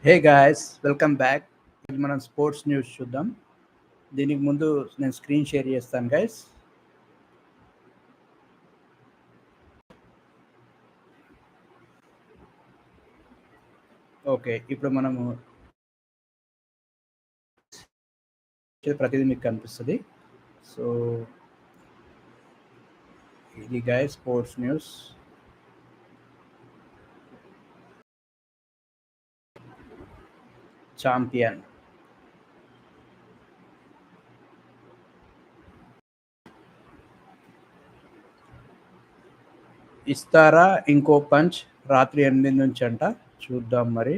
Hey guys, welcome back. మనం sports news చూద్దాం. దీనికి ముందు నేను స్క్రీన్ షేర్ చేస్తాను గైస్. ఓకే, ఇప్పుడు మనము ప్రతిదీ మీకు కనిపిస్తుంది. సో ఇది గైస్ స్పోర్ట్స్ న్యూస్. ఛాంపియన్ ఇస్తారా ఇంకో పంచ్ రాత్రి 8 నుంచి అంట. చూద్దాం మరి.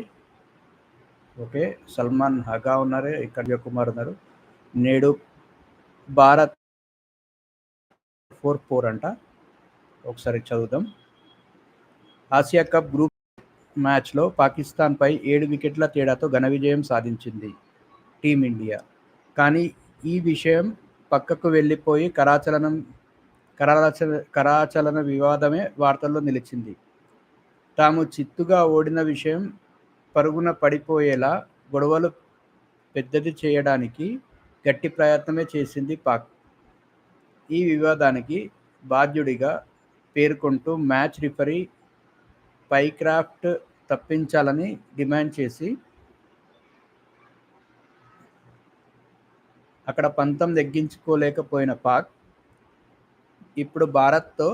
ఓకే, సల్మాన్ హగా ఉన్నారు, ఇక్కడ కుమార్ ఉన్నారు. నేడు భారత్ 4-4 అంట. ఒకసారి చదువుదాం. ఆసియా కప్ గ్రూప్ మ్యాచ్లో పాకిస్తాన్పై 7 వికెట్ల తేడాతో ఘన విజయం సాధించింది టీమిండియా. కానీ ఈ విషయం పక్కకు వెళ్ళిపోయి కరాచలన వివాదమే వార్తల్లో నిలిచింది. తాము చిత్తుగా ఓడిన విషయం పరుగున పడిపోయేలా గొడవలు పెద్దది చేయడానికి గట్టి ప్రయత్నమే చేసింది పాక్. ఈ వివాదానికి బాధ్యుడిగా పేర్కొంటూ మ్యాచ్ రిఫరీ పైక్రాఫ్ట్ తప్పించాలని డిమాండ్ చేసి అక్కడ పంతం నెగ్గించుకోలేకపోయిన పాక్ ఇప్పుడు భారత్తో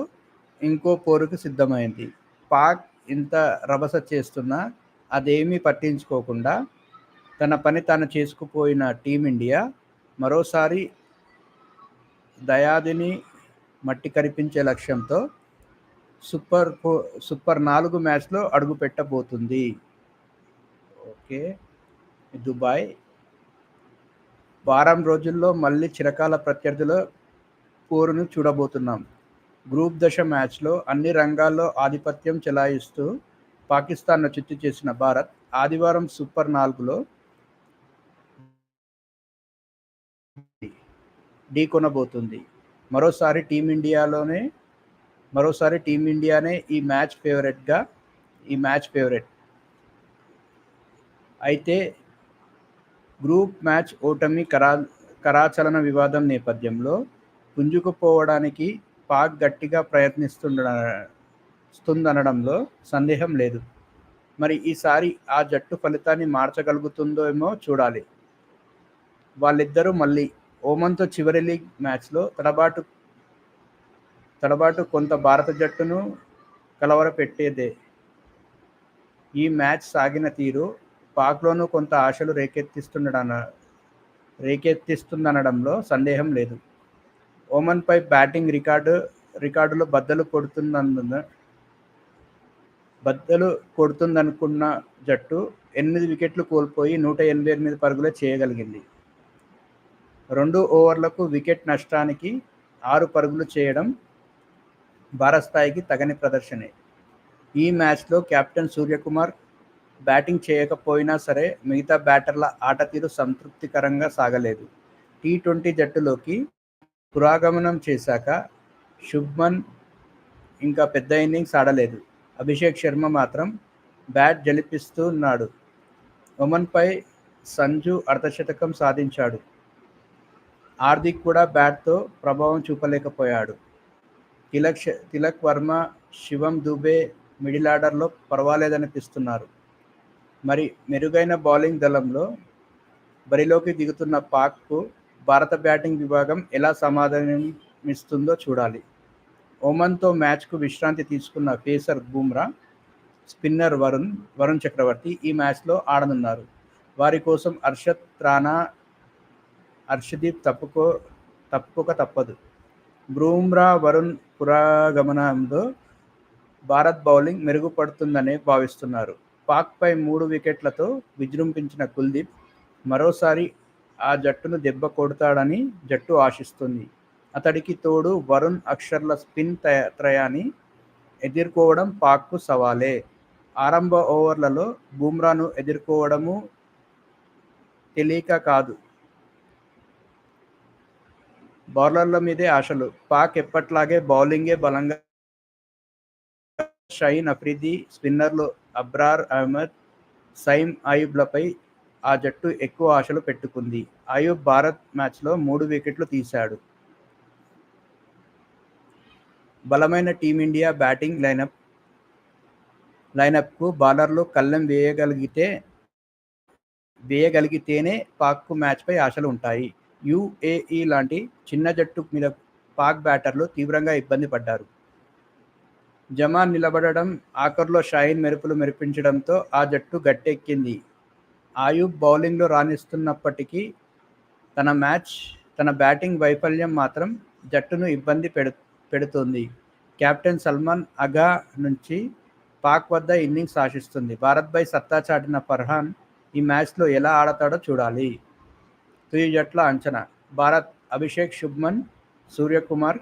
ఇంకో పోరుకు సిద్ధమైంది. పాక్ ఇంత రభస చేస్తున్నా అదేమీ పట్టించుకోకుండా తన పని తాను చేసుకుపోయిన టీమిండియా మరోసారి దయాదిని మట్టి కరిపించే లక్ష్యంతో సూపర్ 4 మ్యాచ్లో అడుగు పెట్టబోతుంది. ఓకే, దుబాయ్ వారం రోజుల్లో మళ్ళీ చిరకాల ప్రత్యర్థుల పోరును చూడబోతున్నాం. గ్రూప్ దశ మ్యాచ్లో అన్ని రంగాల్లో ఆధిపత్యం చెలాయిస్తూ పాకిస్తాన్ను చిత్తు చేసిన భారత్ ఆదివారం సూపర్ 4లో ఢీకొనబోతుంది. మరోసారి టీమిండియానే ఈ మ్యాచ్ ఫేవరెట్. అయితే గ్రూప్ మ్యాచ్ ఓటమి కరాచలన వివాదం నేపథ్యంలో పుంజుకుపోవడానికి పాక్ గట్టిగా ప్రయత్నిస్తుందనడంలో సందేహం లేదు. మరి ఈసారి ఆ జట్టు ఫలితాన్ని మార్చగలుగుతుందో ఏమో చూడాలి. వాళ్ళిద్దరూ మళ్ళీ ఓమన్తో చివరి లీగ్ మ్యాచ్లో తడబాటు కొంత భారత జట్టును కలవరపెట్టేదే. ఈ మ్యాచ్ సాగిన తీరు పాక్లోనూ కొంత ఆశలు రేకెత్తిస్తుందనడంలో సందేహం లేదు. ఓమన్పై బ్యాటింగ్ రికార్డులో బద్దలు కొడుతుందనుకున్న జట్టు 8 వికెట్లు కోల్పోయి 188 పరుగులే చేయగలిగింది. 2 ఓవర్లకు వికెట్ నష్టానికి 6 పరుగులు చేయడం భారత్ స్థాయికి తగని ప్రదర్శనే. ఈ మ్యాచ్లో కెప్టెన్ సూర్యకుమార్ బ్యాటింగ్ చేయకపోయినా సరే మిగతా బ్యాటర్ల ఆటతీరు సంతృప్తికరంగా సాగలేదు. టీ20 జట్టులోకి పురోగమనం చేశాక శుభ్మన్ ఇంకా పెద్ద ఇన్నింగ్స్ ఆడలేదు. అభిషేక్ శర్మ మాత్రం బ్యాట్ జలిపిస్తున్నాడు. ఒమన్పై సంజు అర్ధశతకం సాధించాడు. హార్దిక్ కూడా బ్యాట్తో ప్రభావం చూపలేకపోయాడు. తిలక్ వర్మ, శివం దుబే మిడిల్ ఆర్డర్లో పర్వాలేదనిపిస్తున్నారు. మరి మెరుగైన బౌలింగ్ దళంలో బరిలోకి దిగుతున్న పాక్కు భారత బ్యాటింగ్ విభాగం ఎలా సమాధానమిస్తుందో చూడాలి. ఒమన్తో మ్యాచ్కు విశ్రాంతి తీసుకున్న పేసర్ బుమ్రా, స్పిన్నర్ వరుణ్ చక్రవర్తి ఈ మ్యాచ్లో ఆడనున్నారు. వారి కోసం హర్షదీప్ తప్పుకోక తప్పదు. బుమ్రా, వరుణ్ పురోగమనంతో భారత్ బౌలింగ్ మెరుగుపడుతుందనే భావిస్తున్నారు. పాక్పై 3 వికెట్లతో విజృంభించిన కుల్దీప్ మరోసారి ఆ జట్టును దెబ్బ కొడతాడని జట్టు ఆశిస్తుంది. అతడికి తోడు వరుణ్, అక్షర్ల స్పిన్ త్రయాన్ని ఎదుర్కోవడం పాక్కు సవాలే. ఆరంభ ఓవర్లలో బుమ్రాను ఎదుర్కోవడము తేలిక కాదు. బౌలర్ల మీదే ఆశలు. పాక్ ఎప్పట్లాగే బౌలింగే బలంగా షహీన్ అఫ్రిది, స్పిన్నర్లు అబ్రార్ అహ్మద్, సైమ్ అయూబ్లపై ఆ జట్టు ఎక్కువ ఆశలు పెట్టుకుంది. అయూబ్ భారత్ మ్యాచ్లో 3 వికెట్లు తీశాడు. బలమైన టీమిండియా బ్యాటింగ్ లైనప్కు బౌలర్లు కళ్లెం వేయగలిగితేనే పాక్కు మ్యాచ్పై ఆశలు ఉంటాయి. యూఏఈ లాంటి చిన్న జట్టు మీద పాక్ బ్యాటర్లు తీవ్రంగా ఇబ్బంది పడ్డారు. జమాన్ నిలబడడం, ఆఖర్లో షాహీన్ మెరుపులు మెరిపించడంతో ఆ జట్టు గట్టెక్కింది. అయూబ్ బౌలింగ్లో రాణిస్తున్నప్పటికీ తన బ్యాటింగ్ వైఫల్యం మాత్రం జట్టును ఇబ్బంది పెడుతోంది. కెప్టెన్ సల్మాన్ అగా నుంచి పాక్ వద్ద ఇన్నింగ్స్ ఆశిస్తుంది. భారత్పై సత్తా చాటిన ఫర్హాన్ ఈ మ్యాచ్లో ఎలా ఆడతాడో చూడాలి. తుది జట్ల అంచనా: భారత్ అభిషేక్, శుభ్మన్, సూర్యకుమార్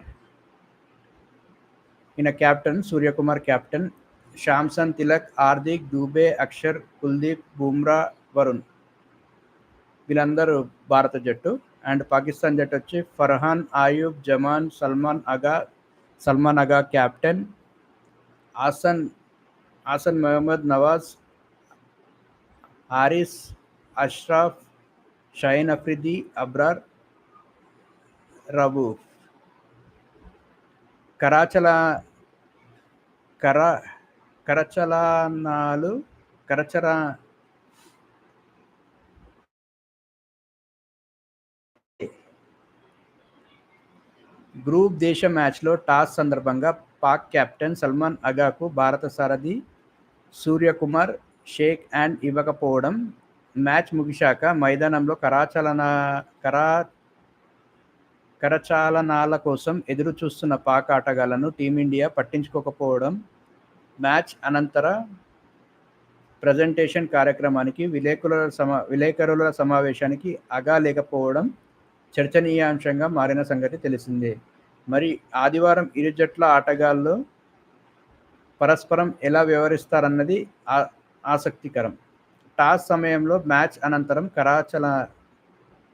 సూర్యకుమార్ కెప్టెన్, శాంసన్, తిలక్, హార్దిక్, దూబే, అక్షర్, కుల్దీప్, బుమ్రా, వరుణ్ వీళ్ళందరూ భారత జట్టు. అండ్ పాకిస్తాన్ జట్టు వచ్చి ఫర్హాన్, అయూబ్, జమాన్, సల్మాన్ అగా కెప్టెన్, హాసన్ మహమ్మద్, నవాజ్, హారిస్, అష్రఫ్, షాహీన్ అఫ్రిది, అబ్రార్, రవూఫ్. గ్రూప్ దేశ మ్యాచ్లో టాస్ సందర్భంగా పాక్ కెప్టెన్ సల్మాన్ అగాకు భారత సారథి సూర్యకుమార్ షేక్ హ్యాండ్ ఇవ్వకపోవడం, మ్యాచ్ ముగిశాక మైదానంలో కరచాలనాల కోసం ఎదురు చూస్తున్న పాక్ ఆటగాళ్లను టీమిండియా పట్టించుకోకపోవడం, మ్యాచ్ అనంతర ప్రజెంటేషన్ కార్యక్రమానికి విలేకరుల సమావేశానికి అగా లేకపోవడం చర్చనీయాంశంగా మారిన సంగతి తెలిసిందే. మరి ఆదివారం ఇరు జట్ల ఆటగాళ్లు పరస్పరం ఎలా వ్యవహరిస్తారన్నది ఆసక్తికరం. టాస్ సమయంలో మ్యాచ్ అనంతరం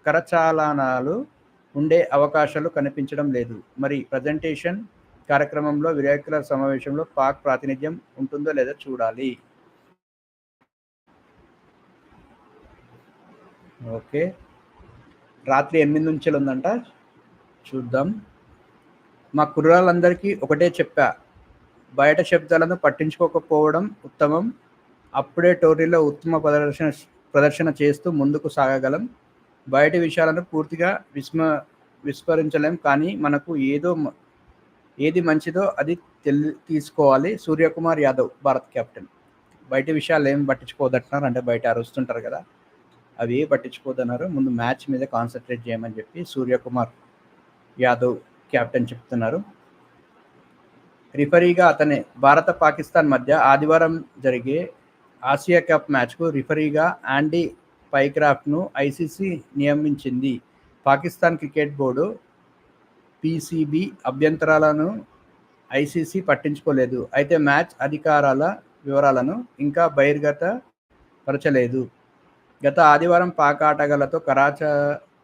కరచాలనాలు ఉండే అవకాశాలు కనిపించడం లేదు. మరి ప్రజెంటేషన్ కార్యక్రమంలో విలేకరుల సమావేశంలో పాక్ ప్రాతినిధ్యం ఉంటుందో లేదో చూడాలి. ఓకే, రాత్రి 8 నుంచి ఉందంట, చూద్దాం. మా కుర్రాళ్ళందరికీ ఒకటే చెప్పా, బయట శబ్దాలను పట్టించుకోకపోవడం ఉత్తమం. అప్పుడే టోర్నీలో ఉత్తమ ప్రదర్శన చేస్తూ ముందుకు సాగగలం. బయటి విషయాలను పూర్తిగా విస్మరించలేం, కానీ మనకు ఏది మంచిదో అది తీసుకోవాలి. సూర్యకుమార్ యాదవ్, భారత్ కెప్టెన్. బయట విషయాలు ఏం పట్టించుకోవద్దంటున్నారు, అంటే బయట అరుస్తుంటారు కదా, అవి ఏ పట్టించుకోదన్నారు. ముందు మ్యాచ్ మీద కాన్సన్ట్రేట్ చేయమని చెప్పి సూర్యకుమార్ యాదవ్ కెప్టెన్ చెప్తున్నారు. రిఫరీగా అతనే. భారత పాకిస్తాన్ మధ్య ఆదివారం జరిగే ఆసియా కప్ మ్యాచ్కు రిఫరీగా యాండీ పైక్రాఫ్ట్ను ఐసీసీ నియమించింది. పాకిస్తాన్ క్రికెట్ బోర్డు పీసీబీ అభ్యంతరాలను ఐసీసీ పట్టించుకోలేదు. అయితే మ్యాచ్ అధికారాల వివరాలను ఇంకా బహిర్గతపరచలేదు. గత ఆదివారం పాక్ ఆటగాళ్లతో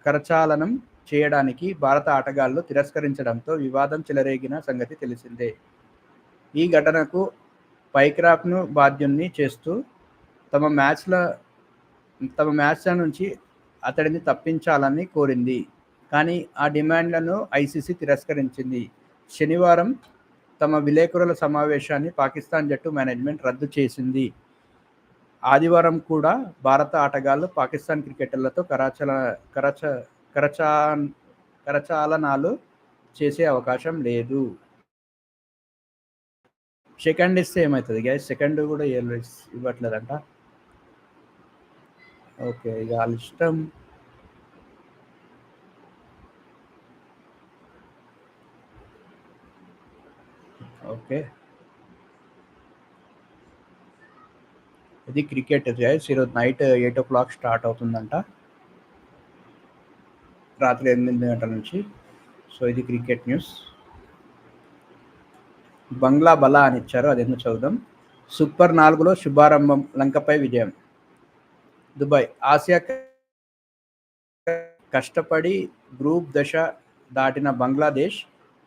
కరచాలనం చేయడానికి భారత ఆటగాళ్లు తిరస్కరించడంతో వివాదం చెలరేగిన సంగతి తెలిసిందే. ఈ ఘటనకు పైక్రాఫ్ట్ను బాధ్యుణ్ణి చేస్తూ తమ మ్యాచ్ల నుంచి అతడిని తప్పించాలని కోరింది. కానీ ఆ డిమాండ్లను ఐసీసీ తిరస్కరించింది. శనివారం తమ విలేకరుల సమావేశాన్ని పాకిస్తాన్ జట్టు మేనేజ్మెంట్ రద్దు చేసింది. ఆదివారం కూడా భారత ఆటగాళ్లు పాకిస్తాన్ క్రికెటర్లతో కరచాలనాలు చేసే అవకాశం లేదు. సెకండ్ ఇస్తే ఏమవుతుంది గ్యాస్? సెకండ్ కూడా ఇవ్వట్లేదంట. ఓకే, ఇక వాళ్ళ ఇష్టం. ఓకే, ఇది క్రికెట్ గ్యాస్. ఈరోజు నైట్ 8 o'clock స్టార్ట్ అవుతుందంట, రాత్రి 8 గంటల నుంచి. సో ఇది క్రికెట్ న్యూస్. బంగ్లా బలా అని ఇచ్చారు, అది ఎందుకు చదువుదాం. సూపర్ 4లో శుభారంభం, లంకపై విజయం. దుబాయ్ ఆసియా కష్టపడి గ్రూప్ దశ దాటిన బంగ్లాదేశ్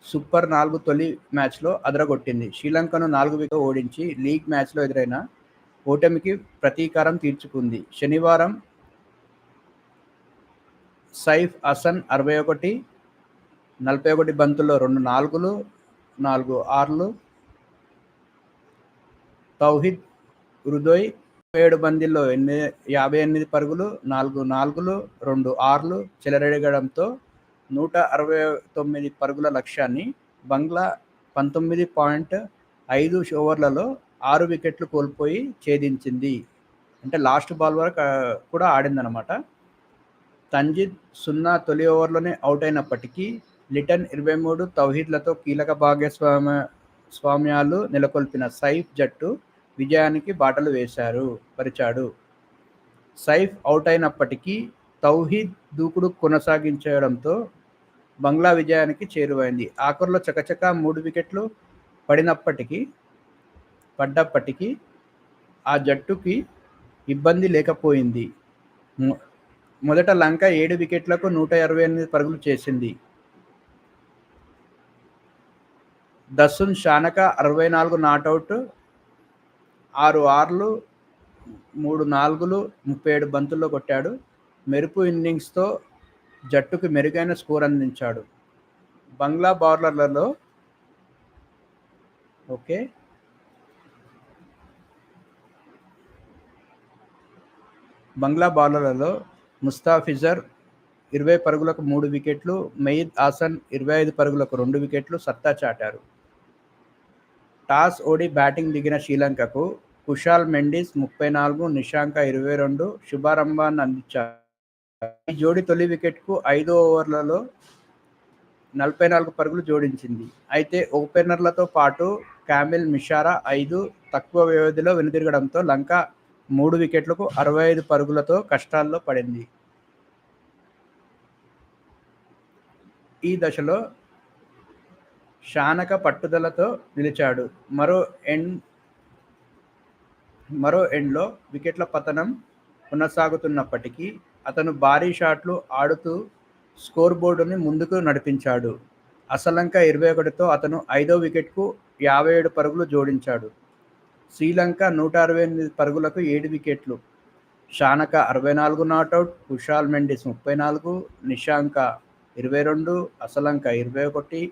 సూపర్ 4 తొలి మ్యాచ్లో అదరగొట్టింది. శ్రీలంకను 4 వికెట్లతో ఓడించి లీగ్ మ్యాచ్లో ఎదురైన ఓటమికి ప్రతీకారం తీర్చుకుంది. శనివారం సైఫ్ హసన్ 41 బంతుల్లో 2 4లు, 4 6లు, తౌహిద్ హృదయ్ 7 బంతుల్లో 58 పరుగులు, 4 4లు, 2 6లు చెలరేగడంతో 169 పరుగుల లక్ష్యాన్ని బంగ్లా 19.5 ఓవర్లలో 6 వికెట్లు కోల్పోయి ఛేదించింది. అంటే లాస్ట్ బాల్ వరకు కూడా ఆడిందనమాట. తంజిద్ 0 తొలి ఓవర్లోనే అవుట్ అయినప్పటికీ లిటన్ 23, తౌహీద్లతో కీలక భాగస్వామ్యాలు నెలకొల్పిన సైఫ్ జట్టు విజయానికి బాటలు పరిచాడు. సైఫ్ అవుట్ అయినప్పటికీ తౌహీద్ దూకుడు కొనసాగించడంతో బంగ్లా విజయానికి చేరువైంది. ఆఖరులో చకచకా 3 వికెట్లు పడ్డప్పటికీ ఆ జట్టుకి ఇబ్బంది లేకపోయింది. మొదట లంక 7 వికెట్లకు 128 పరుగులు చేసింది. దసున్ షానక 64 నాటౌట్, 6 6లు, 3 4లు 37 బంతుల్లో కొట్టాడు. మెరుపు ఇన్నింగ్స్తో జట్టుకు మెరుగైన స్కోర్ అందించాడు. బంగ్లా బౌలర్లలో ముస్తాఫిజర్ 20 పరుగులకు 3 వికెట్లు, మెయిద్ హాసన్ 25 పరుగులకు 2 వికెట్లు సత్తా చాటారు. టాస్ ఓడి బ్యాటింగ్ దిగిన శ్రీలంకకు కుషాల్ మెండిస్ 34, నిషాంక 22 శుభారంభాన్ని అందించారు. ఈ జోడీ తొలి వికెట్కు 5 ఓవర్లలో 44 పరుగులు జోడించింది. అయితే ఓపెనర్లతో పాటు కామిల్ మిషారా 5 తక్కువ వ్యవధిలో వెనుదిరగడంతో లంక 3 వికెట్లకు 65 పరుగులతో కష్టాల్లో పడింది. ఈ దశలో షానక పట్టుదలతో నిలిచాడు. మరో ఎండ్లో వికెట్ల పతనం కొనసాగుతున్నప్పటికీ అతను భారీ షాట్లు ఆడుతూ స్కోర్ బోర్డుని ముందుకు నడిపించాడు. అసలంక 21తో అతను 5వ వికెట్కు 57 పరుగులు జోడించాడు. శ్రీలంక 168 పరుగులకు 7 వికెట్లు. షానక 64 నాటౌట్, కుషాల్ మెండిస్ 34, నిషాంక 22, అసలంక 21.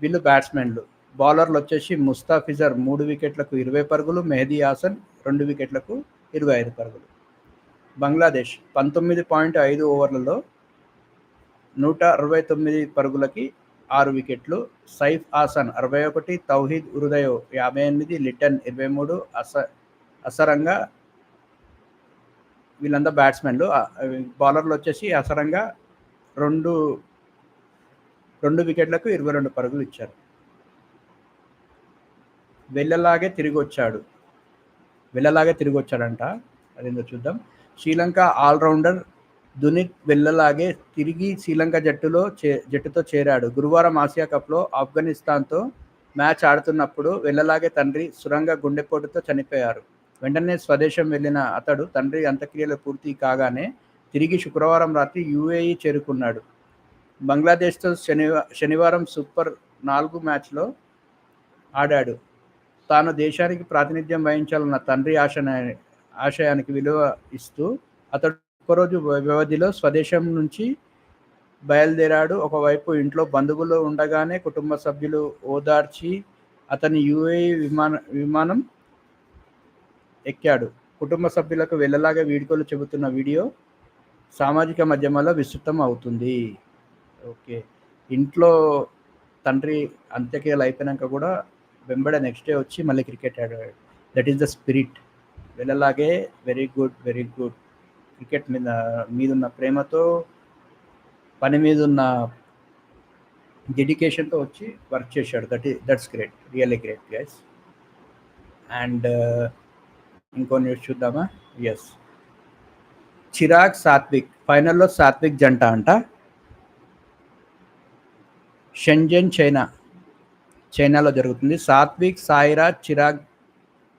వీళ్ళు బ్యాట్స్మెన్లు. బౌలర్లు వచ్చేసి ముస్తాఫిజర్ 3 వికెట్లకు 20 పరుగులు, మెహదీ హాసన్ 2 వికెట్లకు 25 పరుగులు. బంగ్లాదేశ్ 19.5 ఓవర్లలో 169 పరుగులకి 6 వికెట్లు. సైఫ్ హాసన్ 61, తౌహీద్ హృదయ్ 58, లిటన్ 23, అసరంగా వీళ్ళంతా బ్యాట్స్మెన్లు. బౌలర్లు వచ్చేసి అసరంగా 2 వికెట్లకు 22 పరుగులు ఇచ్చారు. వెళ్ళలాగే తిరిగొచ్చాడంట. అదేందో చూద్దాం. శ్రీలంక ఆల్రౌండర్ దునిత్ వెళ్ళలాగే తిరిగి శ్రీలంక జట్టుతో చేరాడు. గురువారం ఆసియా కప్లో ఆఫ్ఘనిస్తాన్తో మ్యాచ్ ఆడుతున్నప్పుడు వెళ్ళలాగే తండ్రి సురంగ గుండెపోటుతో చనిపోయారు. వెంటనే స్వదేశం వెళ్లిన అతడు తండ్రి అంత్యక్రియలు పూర్తి కాగానే తిరిగి శుక్రవారం రాత్రి యుఏఈ చేరుకున్నాడు. బంగ్లాదేశ్తో శనివారం సూపర్ 4 మ్యాచ్లో ఆడాడు. తాను దేశానికి ప్రాతినిధ్యం వహించాలన్న తండ్రి ఆశయానికి విలువ ఇస్తూ అతడు ఒక్కరోజు వ్యవధిలో స్వదేశం నుంచి బయలుదేరాడు. ఒకవైపు ఇంట్లో బంధువులు ఉండగానే కుటుంబ సభ్యులు ఓదార్చి అతని యుఏఈ విమానం ఎక్కాడు. కుటుంబ సభ్యులకు వెళ్ళలాగా వీడ్కోలు చెబుతున్న వీడియో సామాజిక మాధ్యమాల్లో విస్తృతం అవుతుంది. ఇంట్లో తండ్రి అంత్యక్రియలు అయిపోయాక కూడా వెంబడే నెక్స్ట్ డే వచ్చి మళ్ళీ క్రికెట్ ఆడాడు. That is the spirit. వెళ్ళలాగే వెరీ గుడ్. క్రికెట్ మీదున్న ప్రేమతో, పని మీద ఉన్న డెడికేషన్తో వచ్చి వర్క్ చేశాడు. That's great, really great guys. And ఇంకో న్యూస్ చూద్దామా? ఎస్, చిరాగ్ సాత్విక్ ఫైనల్లో సాత్విక్ జంట అంట. షెంజన్ చైనాలో జరుగుతుంది. సాత్విక్ సాయిరాజ్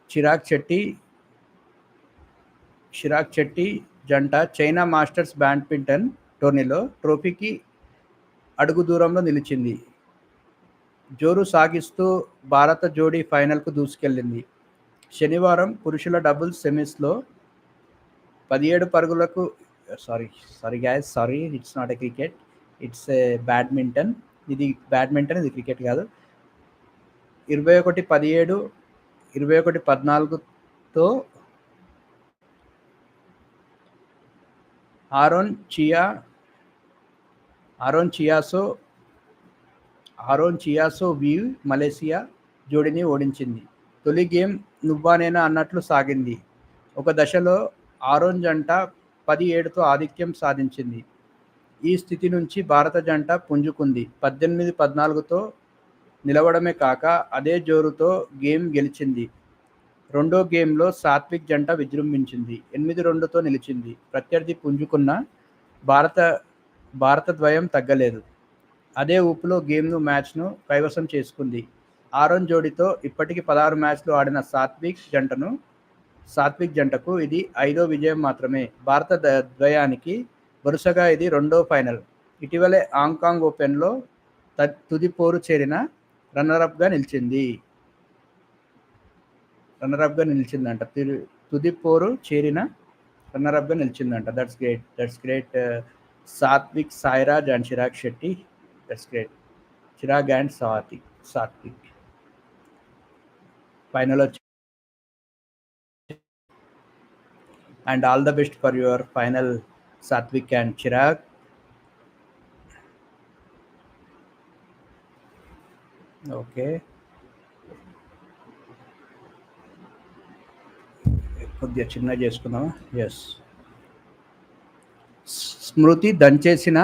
చిరాగ్ శెట్టి జంట చైనా మాస్టర్స్ బ్యాడ్మింటన్ టోర్నీలో ట్రోఫీకి అడుగు దూరంలో నిలిచింది. జోరు సాగిస్తూ భారత జోడీ ఫైనల్కు దూసుకెళ్లింది. శనివారం పురుషుల డబుల్స్ సెమీస్లో 17 పరుగులకు it's not a cricket, it's a badminton. ఇది బ్యాడ్మింటన్, ఇది క్రికెట్ కాదు. 21-17, 21-14తో ఆరోన్ చియాసో వీవ్ మలేసియా జోడీని ఓడించింది. తొలి గేమ్ నువ్వానేనా అన్నట్లు సాగింది. ఒక దశలో ఆరోన్ జంట 17తో ఆధిక్యం సాధించింది. ఈ స్థితి నుంచి భారత జంట పుంజుకుంది. 18-14తో నిలవడమే కాక అదే జోరుతో గేమ్ గెలిచింది. రెండో గేమ్లో సాత్విక్ జంట విజృంభించింది. 8-2తో నిలిచింది. ప్రత్యర్థి పుంజుకున్న భారత ద్వయం తగ్గలేదు. అదే ఊపులో మ్యాచ్ను కైవసం చేసుకుంది. ఆరోన్ జోడీతో ఇప్పటికి 16 మ్యాచ్లు ఆడిన సాత్విక్ జంటకు ఇది 5వ విజయం మాత్రమే. భారత ద్వయానికి వరుసగా ఇది 2వ ఫైనల్. ఇటీవలే హాంకాంగ్ ఓపెన్లో తుది పోరు చేరిన రన్నరప్గా నిలిచిందంట. తుది పోరు చేరిన రన్నరప్గా నిలిచిందంట. That's great. Satwik, Sairaj and Chirag Shetty. That's great. Chirag and Satwik final వచ్చి. And all the best for your final, Satwik and Chirag. Okay, కొద్దిగా చిన్న చేసుకుందామా? ఎస్. స్మృతి దంచేసిన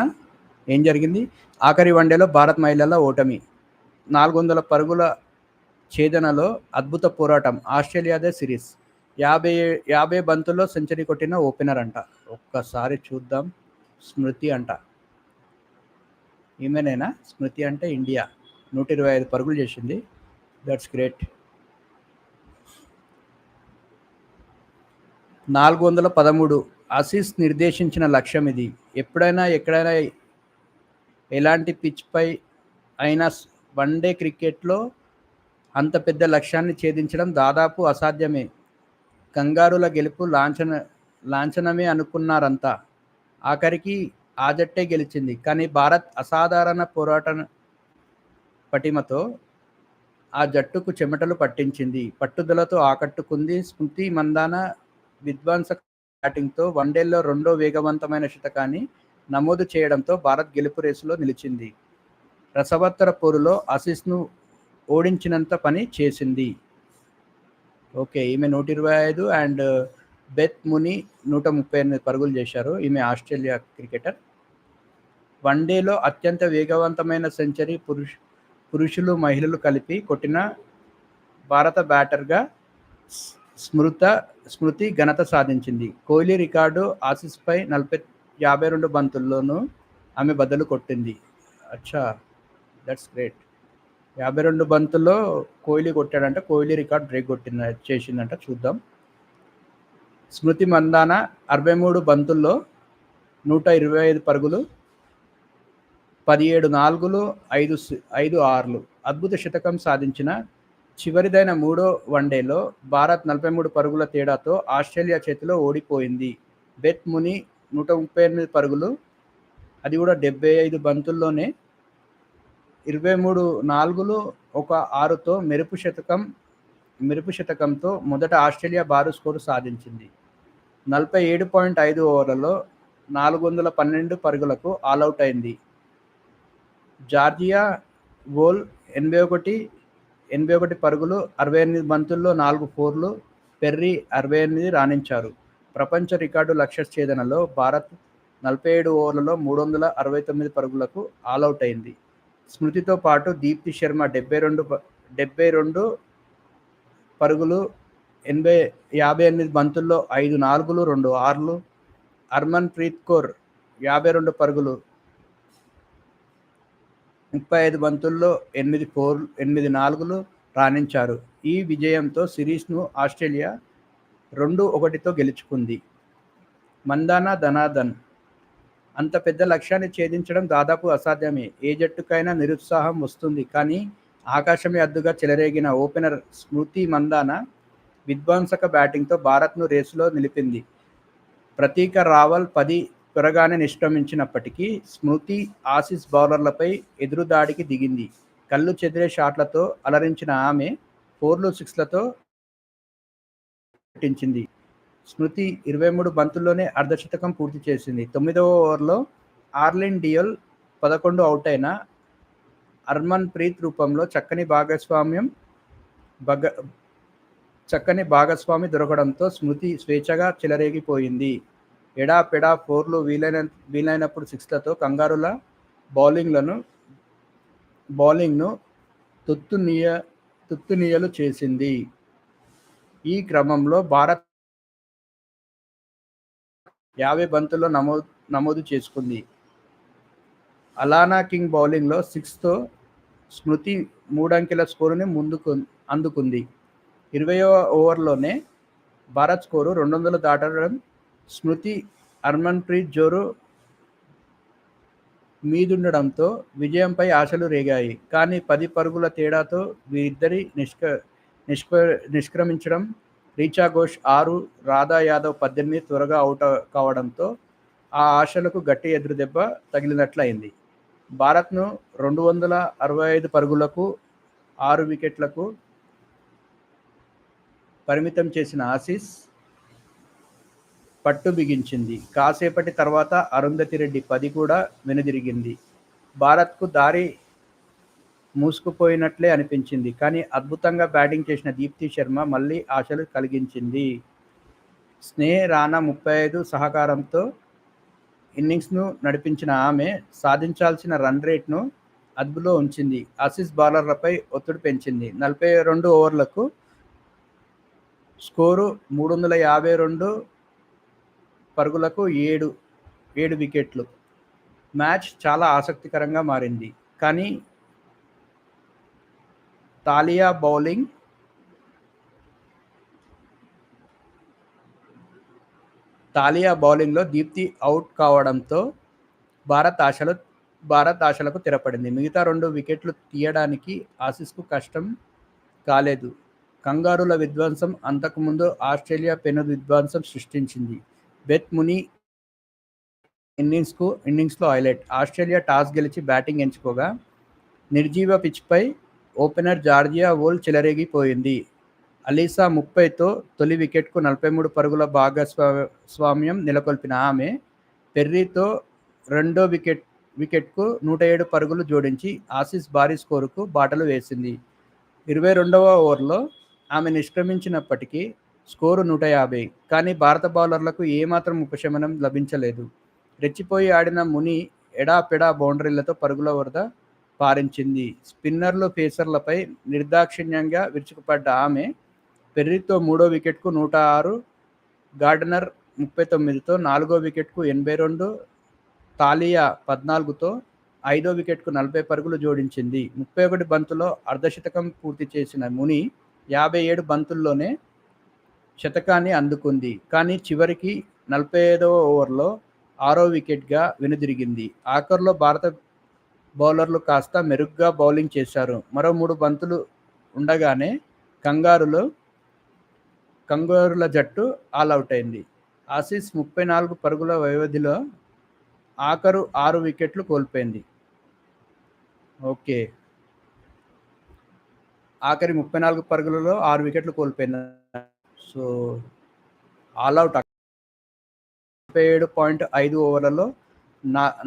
ఏం జరిగింది? ఆఖరి వన్డేలో భారత్ మహిళల ఓటమి. 400 పరుగుల ఛేదనలో అద్భుత పోరాటం. ఆస్ట్రేలియాదే సిరీస్. 50 బంతుల్లో సెంచరీ కొట్టిన ఓపెనర్ అంట. ఒక్కసారి చూద్దాం. స్మృతి అంట, ఈమెనేనా? స్మృతి అంటే ఇండియా 125 పరుగులు చేసింది. That's great. 413 ఆసీస్ నిర్దేశించిన లక్ష్యం ఇది. ఎప్పుడైనా ఎక్కడైనా ఎలాంటి పిచ్పై అయినా వన్డే క్రికెట్లో అంత పెద్ద లక్ష్యాన్ని ఛేదించడం దాదాపు అసాధ్యమే. కంగారుల గెలుపు లాంఛనమే అనుకున్నారంతా. ఆఖరికి ఆ జట్టే గెలిచింది. కానీ భారత్ అసాధారణ పోరాట పటిమతో ఆ జట్టుకు చెమటలు పట్టించింది. పట్టుదలతో ఆకట్టుకుంది. స్మృతి మందాన విధ్వంసక బ్యాటింగ్తో వన్డేల్లో 2వ వేగవంతమైన శతకాన్ని నమోదు చేయడంతో భారత్ గెలుపు రేసులో నిలిచింది. రసవత్తర పోరులో ఆసీస్ను ఓడించినంత పని చేసింది. ఓకే, ఈమె 125 అండ్ బెత్ ముని 138 పరుగులు చేశారు. ఈమె ఆస్ట్రేలియా క్రికెటర్. వన్డేలో అత్యంత వేగవంతమైన సెంచరీ పురుషులు మహిళలు కలిపి కొట్టిన భారత బ్యాటర్గా స్మృతి ఘనత సాధించింది. కోహ్లీ రికార్డు ఆసీస్పై 52 బంతుల్లోనూ ఆమె బదులు కొట్టింది. అచ్చా, దట్స్ గ్రేట్. 52 బంతుల్లో కోహ్లీ కొట్టాడంట. కోహ్లీ రికార్డ్ బ్రేక్ చేసిందంట. చూద్దాం. స్మృతి మందాన 63 బంతుల్లో 125 పరుగులు, 17 నాలుగులు, 5 ఆర్లు, అద్భుత శతకం సాధించిన చివరిదైన 3వ వన్డేలో భారత్ 43 పరుగుల తేడాతో ఆస్ట్రేలియా చేతిలో ఓడిపోయింది. బెత్ ముని 138 పరుగులు, అది కూడా 75 బంతుల్లోనే 23 నాలుగులు, 1 6తో మెరుపు శతకంతో మొదట ఆస్ట్రేలియా భారీ స్కోరు సాధించింది. 47.5 ఓవర్లలో 412 పరుగులకు ఆలౌట్ అయింది. జార్జియా వోల్ 81 పరుగులు, 68 బంతుల్లో 4 ఫోర్లు, పెర్రీ 68 రాణించారు. ప్రపంచ రికార్డు లక్ష్య ఛేదనలో భారత్ 47 ఓవర్లలో 369 పరుగులకు ఆలౌట్ అయింది. స్మృతితో పాటు దీప్తి శర్మ 72 పరుగులు, 58 బంతుల్లో 5 నాలుగులు, 2 ఆర్లు, హర్మన్ ప్రీత్ కౌర్ 52 పరుగులు, 35 బంతుల్లో 8 నాలుగులు రాణించారు. ఈ విజయంతో సిరీస్ను ఆస్ట్రేలియా 2-1తో గెలుచుకుంది. మందాన ధనాధన్. అంత పెద్ద లక్ష్యాన్ని ఛేదించడం దాదాపు అసాధ్యమే. ఏ జట్టుకైనా నిరుత్సాహం వస్తుంది. కానీ ఆకాశమే అద్దుగా చెలరేగిన ఓపెనర్ స్మృతి మందాన విధ్వంసక బ్యాటింగ్తో భారత్ను రేసులో నిలిపింది. ప్రతీక రావల్ 10 త్వరగానే నిష్క్రమించినప్పటికీ స్మృతి ఆసీస్ బౌలర్లపై ఎదురుదాడికి దిగింది. కళ్లు చెదిరే షాట్లతో అలరించిన ఆమె 4లు, 6లతో పెట్టించింది. స్మృతి 23 బంతుల్లోనే అర్ధశతకం పూర్తి చేసింది. 9వ ఓవర్లో ఆర్లిన్ డియోల్ 11 అవుటైన హర్మన్ ప్రీత్ రూపంలో చక్కని భాగస్వామి దొరకడంతో స్మృతి స్వేచ్ఛగా చెలరేగిపోయింది. ఎడాపెడా 4లు, వీలైనప్పుడు 6లతో కంగారుల బౌలింగ్ను తుత్తునియలు చేసింది. ఈ క్రమంలో భారత్ 50 బంతుల్లో నమోదు చేసుకుంది. అలానా కింగ్ బౌలింగ్లో 6తో స్మృతి 3 అంకెల స్కోరుని అందుకుంది. 20వ ఓవర్లోనే భారత్ స్కోరు 200 దాటడం స్మృతి, హర్మన్ప్రీత్ జోరు మీదుండడంతో విజయంపై ఆశలు రేగాయి. కానీ 10 పరుగుల తేడాతో వీరిద్దరి నిష్క్రమించడం, రిచా ఘోష్ 6, రాధా యాదవ్ 18 త్వరగా అవుట్ కావడంతో ఆ ఆశలకు గట్టి ఎదురుదెబ్బ తగిలినట్లయింది. భారత్ను 265 పరుగులకు 6 వికెట్లకు పరిమితం చేసిన ఆసీస్ పట్టు బిగించింది. కాసేపటి తర్వాత అరుంధతి రెడ్డి 10 కూడా వెనుదిరిగింది. భారత్కు దారి మూసుకుపోయినట్లే అనిపించింది. కానీ అద్భుతంగా బ్యాటింగ్ చేసిన దీప్తి శర్మ మళ్లీ ఆశలు కలిగించింది. స్నేహ్ రాణా 35 సహకారంతో ఇన్నింగ్స్ను నడిపించిన ఆమె సాధించాల్సిన రన్ రేట్ను అదుపులో ఉంచింది. ఆసీస్ బౌలర్లపై ఒత్తిడి పెంచింది. 42 ఓవర్లకు స్కోరు 352 పరుగులకు 7 వికెట్లు. మ్యాచ్ చాలా ఆసక్తికరంగా మారింది. కానీ తాలియా బౌలింగ్లో దీప్తి అవుట్ కావడంతో భారత్ ఆశలకు తెరపడింది. మిగతా 2 వికెట్లు తీయడానికి ఆసీస్కు కష్టం కాలేదు. కంగారుల విధ్వంసం అంతకుముందు ఆస్ట్రేలియా పెను విధ్వంసం సృష్టించింది. బెత్ ముని ఇన్నింగ్స్లో హైలైట్. ఆస్ట్రేలియా టాస్ గెలిచి బ్యాటింగ్ ఎంచుకోగా నిర్జీవ పిచ్పై ఓపెనర్ జార్జియా వోల్ చెలరేగిపోయింది. అలీసా 30తో తొలి వికెట్కు 43 పరుగుల భాగస్వామ్యం నెలకొల్పిన ఆమె పెర్రీతో రెండో వికెట్కు 107 పరుగులు జోడించి ఆసీస్ భారీ స్కోరుకు బాటలు వేసింది. 22వ ఓవర్లో ఆమె నిష్క్రమించినప్పటికీ స్కోరు 150. కానీ భారత బౌలర్లకు ఏమాత్రం ఉపశమనం లభించలేదు. రెచ్చిపోయి ఆడిన ముని ఎడాపెడా బౌండరీలతో పరుగుల వరద పారించింది. స్పిన్నర్లు, పేసర్లపై నిర్దాక్షిణ్యంగా విరుచుకుపడ్డ ఆమె పెర్రీతో మూడో వికెట్కు 106, గార్డనర్ 39తో నాలుగో వికెట్కు 82, తాలియా 14తో ఐదో వికెట్కు 40 పరుగులు జోడించింది. 31 బంతుల్లో అర్ధశతకం పూర్తి చేసిన ముని 57 బంతుల్లోనే శతకాన్ని అందుకుంది. కానీ చివరికి 45వ ఓవర్లో ఆరో వికెట్గా వెనుదిరిగింది. ఆఖర్లో భారత బౌలర్లు కాస్త మెరుగ్గా బౌలింగ్ చేశారు. మరో 3 బంతులు ఉండగానే కంగారుల జట్టు ఆలౌట్ అయింది. ఆసీస్ 34 పరుగుల వ్యవధిలో ఆఖరు 6 వికెట్లు కోల్పోయింది. ఆఖరి 34 పరుగులలో 6 వికెట్లు కోల్పోయింది. సో ఆల్అవుట్ 37.5 ఓవర్లలో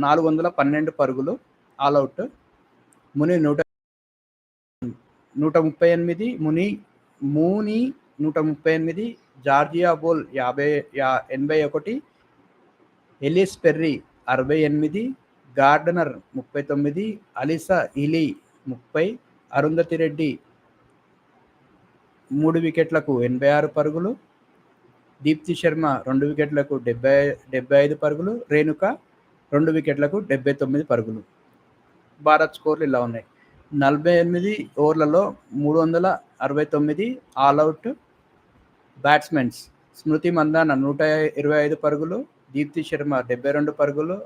412 పరుగులు ఆల్అవుట్. ముని 138, మూనీ 138, జార్జియా వోల్ 81, Ellyse Perry 68, Gardner 39, Alisa Ilie 30, Arundhati Reddy 3 వికెట్లకు 86 పరుగులు, దీప్తి శర్మ 2 వికెట్లకు 75 పరుగులు, రేణుక 2 వికెట్లకు 79 పరుగులు. భారత్ స్కోర్లు ఇలా ఉన్నాయి. 48 ఓవర్లలో 369 ఆల్అవుట్. బ్యాట్స్మెన్స్: స్మృతి మందాన 125 పరుగులు, దీప్తి శర్మ 72 పరుగులు,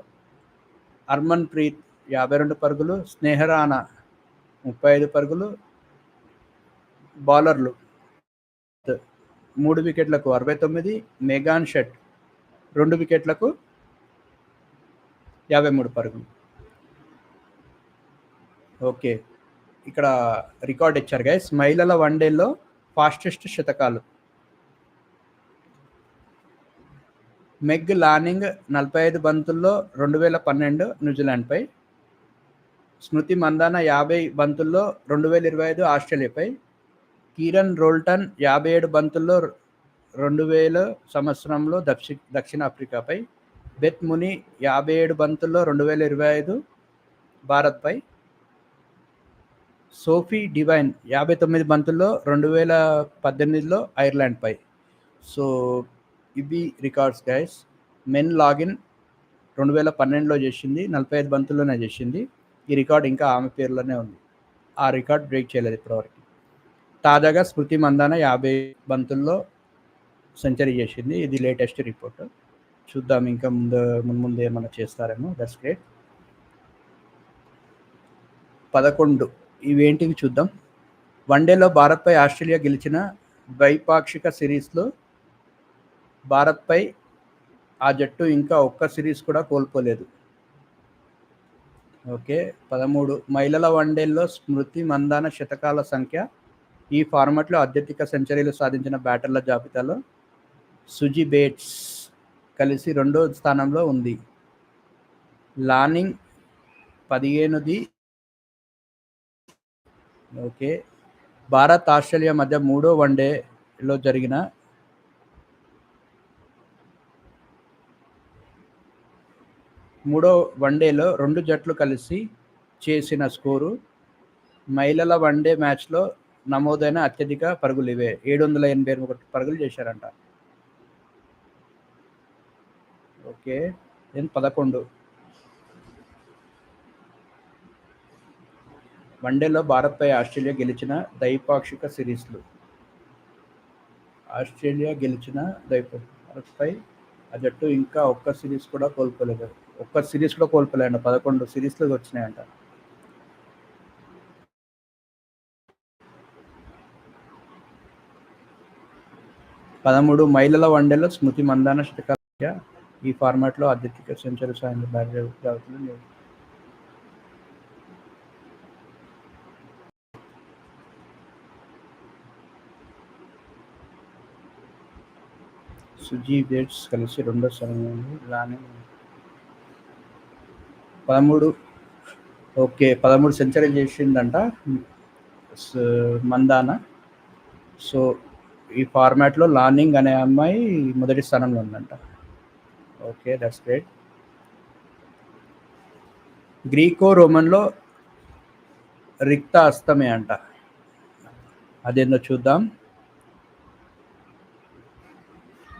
హర్మన్ ప్రీత్ 52 పరుగులు, స్నేహ రాణా 35 పరుగులు. బౌలర్లు: 3 వికెట్లకు 69, మెగాన్ షట్ 2 వికెట్లకు 53 పరుగులు. ఓకే, ఇక్కడ రికార్డ్ ఇచ్చారు గైస్. మహిళల వన్డేలో ఫాస్టెస్ట్ శతకాలు. మెగ్ లానింగ్ 45 బంతుల్లో 2012 న్యూజిలాండ్పై. స్మృతి మందాన 50 బంతుల్లో 2025 ఆస్ట్రేలియాపై. కీరన్ రోల్టన్ 57 బంతుల్లో 2000 సంవత్సరంలో దక్షిణాఫ్రికాపై. బెత్ ముని 57 బంతుల్లో 2025 భారత్పై. సోఫీ డివైన్ 59 బంతుల్లో 2018లో ఐర్లాండ్పై. సో ఇవి రికార్డ్స్ గైస్. మెన్ లాగిన్ 2012లో చేసింది, 45 బంతుల్లోనే చేసింది. ఈ రికార్డ్ ఇంకా ఆమె పేరులోనే ఉంది. ఆ రికార్డ్ బ్రేక్ చేయలేదు ఇప్పటివరకు. తాజాగా స్మృతి మందాన 50 బంతుల్లో సెంచరీ చేసింది. ఇది లేటెస్ట్ రిపోర్ట్. చూద్దాం ఇంకా ముందు ఏమైనా చేస్తారేమో. That's great. 11 ఇవేంటివి చూద్దాం. వన్డేలో భారత్పై ఆస్ట్రేలియా గెలిచిన ద్వైపాక్షిక సిరీస్లో భారత్పై ఆ జట్టు ఇంకా ఒక్క సిరీస్ కూడా కోల్పోలేదు. ఓకే. 13 మహిళల వన్డేల్లో స్మృతి మందాన శతకాల సంఖ్య. ఈ ఫార్మాట్లో అత్యధిక సెంచరీలు సాధించిన బ్యాటర్ల జాబితాలో సుజీ బేట్స్ కలిసి 2వ స్థానంలో ఉంది. లానింగ్ 15ది. ఓకే. భారత్ ఆస్ట్రేలియా మధ్య 3వ వన్డేలో జరిగిన 3వ వన్డేలో 2 జట్లు కలిసి చేసిన స్కోరు. మహిళల వన్డే మ్యాచ్లో నమోదైన అత్యధిక పరుగులు ఇవే. 781 పరుగులు చేశారంట. ఓకే. 11 వన్డేలో భారత్పై ఆస్ట్రేలియా గెలిచిన ద్వైపాక్షిక సిరీస్లు. ఆస్ట్రేలియా గెలిచిన భారత్పై ఆ జట్టు ఇంకా ఒక్క సిరీస్ కూడా కోల్పోలేదు. 11 సిరీస్లు వచ్చినాయంట. పదమూడు మహిళల వన్డేలో స్మృతి మందాన శతకాల. ఈ ఫార్మాట్లో అత్యధిక సెంచరీ సాధించిన బ్యాటర్ జాబితాలో సుజీ బేట్స్ కలిసి 2వ స్థానంలో. లానింగ్ 13. ఓకే. 13 సెంచరీలు చేసిందంట మందాన. సో ఈ ఫార్మాట్లో లానింగ్ అనే అమ్మాయి మొదటి స్థానంలో ఉందంట. Okay, that's great. గ్రీకో రోమన్లో రిక్త హస్తమే అంట. అదేందో చూద్దాం.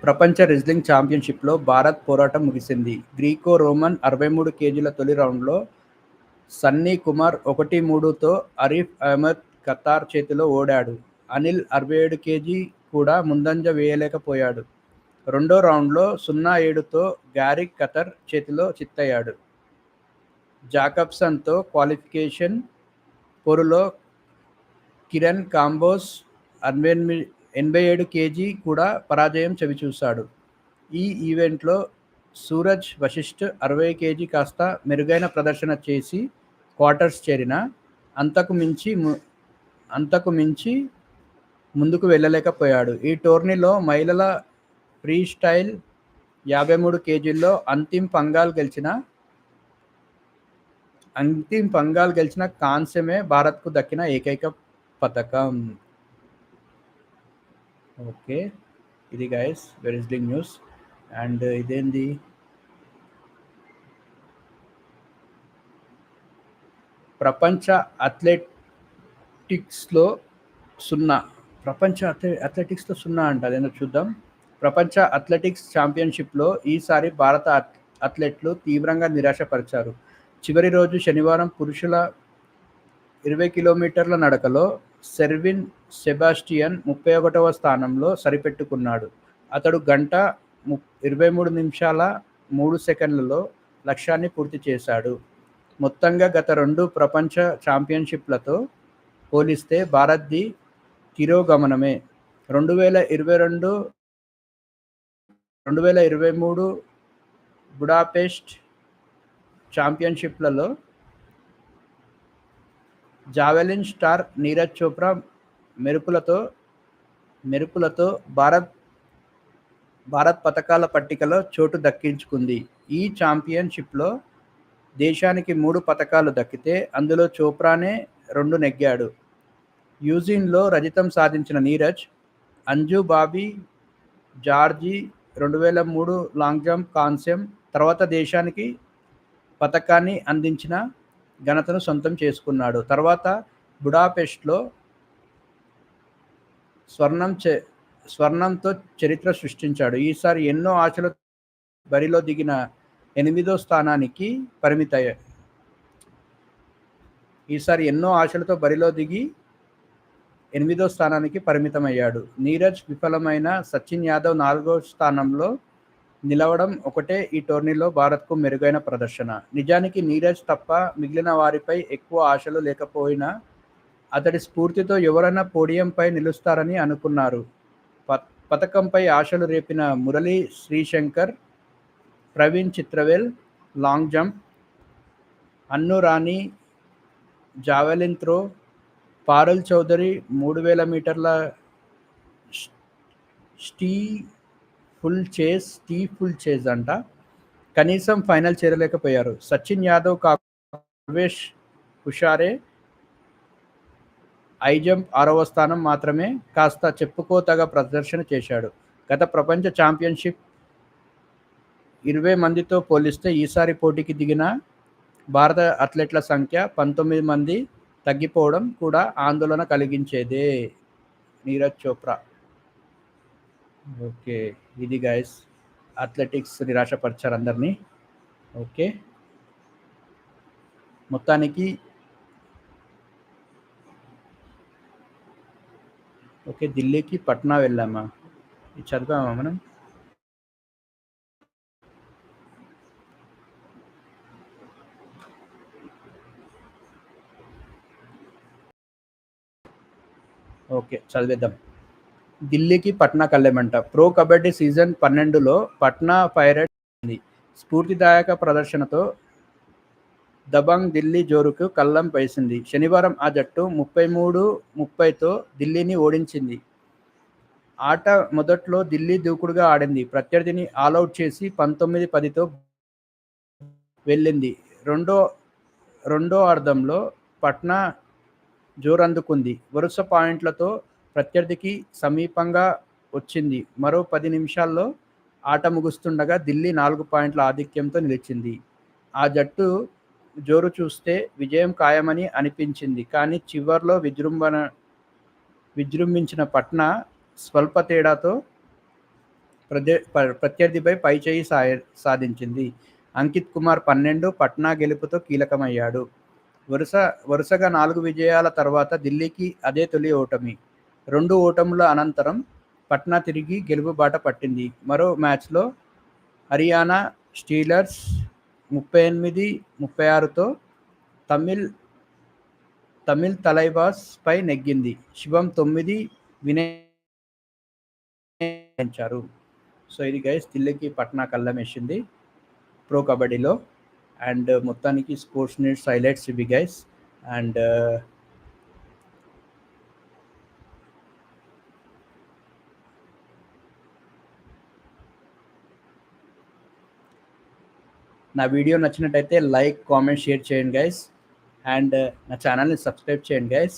ప్రపంచ రెజ్లింగ్ ఛాంపియన్షిప్లో భారత్ పోరాటం ముగిసింది. గ్రీకో రోమన్ 63 కేజీల తొలి రౌండ్లో సన్నీ కుమార్ 1-3తో అరీఫ్ అహ్మద్ ఖతార్ చేతిలో ఓడాడు. అనిల్ 67 కేజీ కూడా ముందంజ వేయలేకపోయాడు. రెండో రౌండ్లో 0-7తో గ్యారిక్ ఖతర్ చేతిలో చిత్తయ్యాడు. జాకబ్సన్తో క్వాలిఫికేషన్ పోరులో కిరణ్ కాంబోజ్ 87 కేజీ కూడా పరాజయం చవిచూశాడు. ఈ ఈవెంట్లో సూరజ్ వశిష్ఠ్ 60 కేజీ కాస్త మెరుగైన ప్రదర్శన చేసి క్వార్టర్స్ చేరిన అంతకు మించి ముందుకు వెళ్ళలేకపోయాడు. ఈ టోర్నీలో మహిళల ఫ్రీ స్టైల్ 53 కేజీల్లో అంతిమ్ పంగాల్ గెలిచిన కాంస్యమే భారత్కు దక్కిన ఏకైక పథకం. ఓకే, ఇది గైస్ రెజ్లింగ్ న్యూస్. అండ్ ఇదేంది, ప్రపంచ అథ్లెటిక్స్లో 0. ప్రపంచ అథ్లెటిక్స్లో 0 అంట. అదేందో చూద్దాం. ప్రపంచ అథ్లెటిక్స్ ఛాంపియన్షిప్లో ఈసారి భారత అథ్లెట్లు తీవ్రంగా నిరాశపరిచారు. చివరి రోజు శనివారం పురుషుల 20 కిలోమీటర్ల నడకలో సెర్విన్ సెబాస్టియన్ 31వ స్థానంలో సరిపెట్టుకున్నాడు. అతడు గంట 23 నిమిషాల 3 సెకండ్లలో లక్ష్యాన్ని పూర్తి చేశాడు. మొత్తంగా గత 2 ప్రపంచ ఛాంపియన్షిప్లతో పోలిస్తే భారత్ది తిరోగమనమే. 2022, 2023 బుడాపెస్ట్ ఛాంపియన్షిప్లలో జావెలిన్ స్టార్ నీరజ్ చోప్రా మెరుపులతో భారత్ పతకాల పట్టికలో చోటు దక్కించుకుంది. ఈ ఛాంపియన్షిప్లో దేశానికి 3 పతకాలు దక్కితే అందులో చోప్రానే 2 నెగ్గాడు. యూజిన్లో రజతం సాధించిన నీరజ్, అంజు బాబీ జార్జి 2003 లాంగ్ జంప్ కాంస్యం తర్వాత దేశానికి పతకాన్ని అందించిన ఘనతను సొంతం చేసుకున్నాడు. తర్వాత బుడాపెస్ట్లో స్వర్ణంతో చరిత్ర సృష్టించాడు. ఈసారి ఎన్నో ఆశలతో బరిలో దిగిన 8వ స్థానానికి పరిమితమయ్యాడు. నీరజ్ విఫలమైన సచిన్ యాదవ్ 4వ స్థానంలో నిలవడం ఒకటే ఈ టోర్నీలో భారత్కు మెరుగైన ప్రదర్శన. నిజానికి నీరజ్ తప్ప మిగిలిన వారిపై ఎక్కువ ఆశలు లేకపోయినా అతడి స్ఫూర్తితో ఎవరైనా పోడియంపై నిలుస్తారని అనుకున్నారు. పతకంపై ఆశలు రేపిన Murali Sreeshankar, Praveen Chitravel long jump, Annu Rani javelin throw, Parul Chaudhary 3000 మీటర్ల స్టీఫుల్ చేజ్ అంట కనీసం ఫైనల్ చేరలేకపోయారు. సచిన్ యాదవ్ పర్వేష్ హుషారే హై జంప్ 6వ స్థానం మాత్రమే కాస్త చెప్పుకోతగ ప్రదర్శన చేశాడు. గత ప్రపంచ ఛాంపియన్షిప్ 20 మందితో పోలిస్తే ఈసారి పోటీకి దిగిన భారత అథ్లెట్ల సంఖ్య 19 మంది తగ్గిపోవడం కూడా ఆందోళన కలిగించేదే. నీరజ్ చోప్రా. ఓకే, ఇది గైస్ అథ్లెటిక్స్ నిరాశపరిచారు అందరినీ. ఓకే, మొత్తానికి ఢిల్లీకి పట్నా వెళ్ళామా, ఇది చదివామా మనం? ఓకే, చదివేద్దాం. ఢిల్లీకి పట్నా కళ్ళెమంట. ప్రో కబడ్డీ సీజన్ 12లో పట్నా పైరేట్స్ ఉంది. స్ఫూర్తిదాయక ప్రదర్శనతో దబంగ్ ఢిల్లీ జోరుకు కళ్ళం వేసింది. శనివారం ఆ జట్టు 33-30తో ఢిల్లీని ఓడించింది. ఆట మొదట్లో ఢిల్లీ దూకుడుగా ఆడింది. ప్రత్యర్థిని ఆలౌట్ చేసి 19-10తో వెళ్ళింది. రెండో అర్ధంలో పట్నా జోరందుకుంది. వరుస పాయింట్లతో ప్రత్యర్థికి సమీపంగా వచ్చింది. మరో 10 నిమిషాల్లో ఆట ముగుస్తుండగా ఢిల్లీ 4 పాయింట్ల ఆధిక్యంతో నిలిచింది. ఆ జట్టు జోరు చూస్తే విజయం ఖాయమని అనిపించింది. కానీ చివర్లో విజృంభించిన పట్నా స్వల్ప తేడాతో ప్రత్యర్థిపై పైచేయి సాధించింది. అంకిత్ కుమార్ 12 పట్నా గెలుపుతో కీలకమయ్యాడు. వరుసగా 4 విజయాల తర్వాత ఢిల్లీకి అదే తొలి ఓటమి. 2 ఓటముల అనంతరం పట్నా తిరిగి గెలుపు బాట పట్టింది. మరో మ్యాచ్లో హర్యానా స్టీలర్స్ 38-36తో తమిళ్ తలైవాస్ పై నెగ్గింది. శివం 9 వినయించారు. సో ఇది గైస్ ఢిల్లీకి పట్నా కళ్ళం వేసింది ప్రో కబడ్డీలో. అండ్ మొత్తానికి స్పోర్ట్స్ న్యూస్ హైలైట్స్ ఇవి గైస్. అండ్ నా వీడియో నచ్చినట్టయితే లైక్, కామెంట్, షేర్ చేయండి గైస్. అండ్ నా ఛానల్ని సబ్స్క్రైబ్ చేయండి గైస్.